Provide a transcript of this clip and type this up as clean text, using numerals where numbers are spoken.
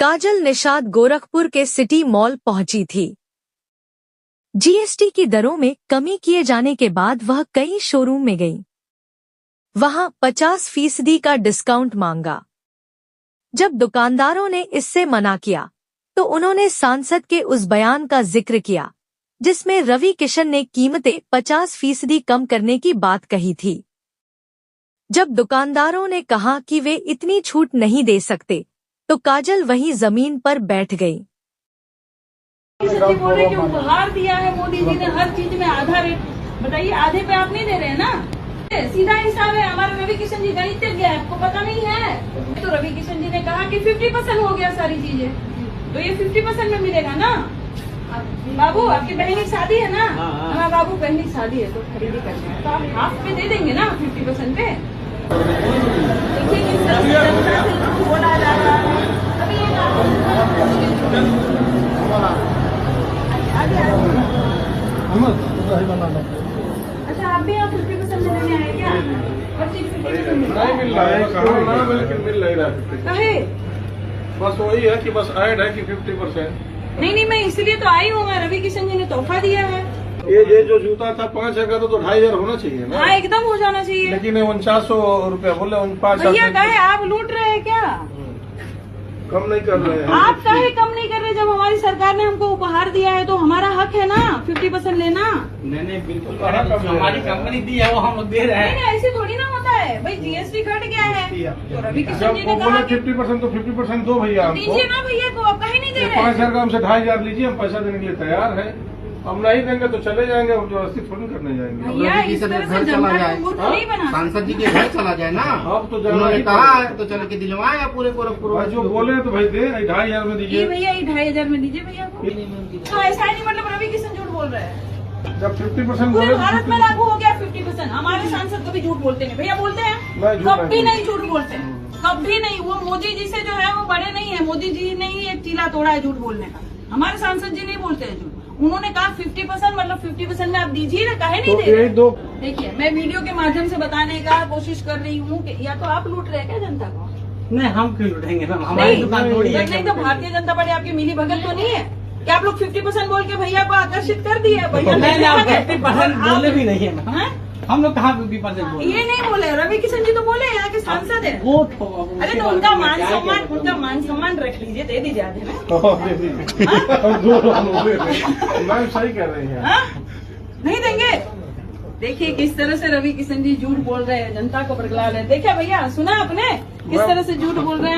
काजल निषाद गोरखपुर के city mall पहुंची थी। जीएसटी की दरों में कमी किए जाने के बाद वह कई शोरूम में गई। वहां 50% का डिस्काउंट मांगा। जब दुकानदारों ने इससे मना किया तो उन्होंने सांसद के उस बयान का जिक्र किया जिसमें रवि किशन ने कीमतें 50% कम करने की बात कही थी। जब दुकानदारों ने कहा कि वे इतनी छूट नहीं दे सकते तो काजल वहीं जमीन पर बैठ गई। बोल रहे कि उपहार दिया है मोदी जी ने हर चीज में आधा रेट, बताइए आधे पे आप नहीं दे रहे हैं ना। सीधा हिसाब है। हमारे रवि किशन जी गणित गया है, आपको पता नहीं है। तो रवि किशन जी ने कहा कि 50% हो गया सारी चीजें, तो ये 50% में मिलेगा ना। बाबू आपकी बहन की शादी है ना, हमारा बाबू बहन की शादी है तो खरीदी करते हैं, तो आप हाफ पे दे देंगे ना 50% पे। देखिए किस तरह से जनता से बोला जा रहा है। अभी अच्छा आप भी आप 50% लेने आए क्या? और चीज 50% नहीं मिल रहा है, कहा ना लेकिन मिल नहीं रहा है। कहे बस वही है कि बस ऐड है कि 50%। नहीं, मैं इसलिए तो आई हूँ। मैं रवि किशन जी ने तोहफा दिया है। ये जो जूता था 5,000 का तो 2,500 होना चाहिए ना। हाँ एकदम हो जाना चाहिए। लेकिन 4,900 रुपया बोले 5,000। भैया कहे आप लूट रहे हैं क्या? कम नहीं कर रहे हैं। आप काहे कम नहीं कर रहे? जब हमारी सरकार ने हमको उपहार दिया है तो हमारा हक है ना 50% लेना। नहीं बिल्कुल हमारी कंपनी दी है वो हम लोग दे रहे हैं। नहीं ऐसे थोड़ी ना होता है भाई, जीएसटी घट गया है तो रवि किशन जी जब ने वो बोले कहा 50% तो 50% दो भैया हमको। दीजिए ना भैया को, आप कहीं नहीं दे रहे। 5,000 का हमसे 2,500 लीजिए, हम पैसा देने के लिए तैयार है। हम नहीं देंगे तो चले जाएंगे, हम जबरदस्ती थोड़ी करने जाएंगे। भैया इस तरह से जनता को मूर्ख नहीं बना। सांसद जी के घर चला जाए ना। अब तो उन्होंने कहा है तो चल के दिलवाए पूरे भाई जो बोले तो भाई दे 2,500 में ये दीजिए। भैया 2,500 में दीजिए भैया को। तो ऐसा ही नहीं, मतलब रवि किशन झूठ बोल रहे हैं। जब 50% पूरे बोले भारत में लागू हो गया 50%। हमारे सांसद कभी झूठ बोलते नहीं भैया, बोलते हैं कभी नहीं झूठ बोलते, कभी नहीं। वो मोदी जी से जो है वो बड़े नहीं है। मोदी जी ने ही एक टीला तोड़ा है झूठ बोलने का। हमारे सांसद जी नहीं बोलते हैं झूठ। उन्होंने कहा 50%, मतलब 50% में आप दीजिए ना, काहे नहीं दे रहे? देखिए मैं वीडियो के माध्यम से बताने का कोशिश कर रही हूँ कि या तो आप लूट रहे हैं क्या जनता को? नहीं हम क्यों लूटेंगे मैम, हमारी दुकान थोड़ी है। नहीं तो भारतीय जनता पार्टी आपकी मिली भगत तो नहीं है कि आप लोग 50% बोल के भैया को आकर्षित कर दिए? भैया नहीं 50% बोले भी नहीं है हैं? हम लोग कहाँ 50% बोले? ये नहीं बोले, रवि किशन जी तो बोले यहाँ के सांसद है। वो अरे तो उनका मान सम्मान रख लीजिए, दे दीजिए आधे में। मैम सही कह रही हैं। हाँ? नहीं देंगे। देखिए किस तरह से रवि किशन जी झूठ बोल रहे हैं, जनता को बरगला रहे हैं। देखिए भैया सुना आपने किस तरह से झूठ बोल रहे हैं।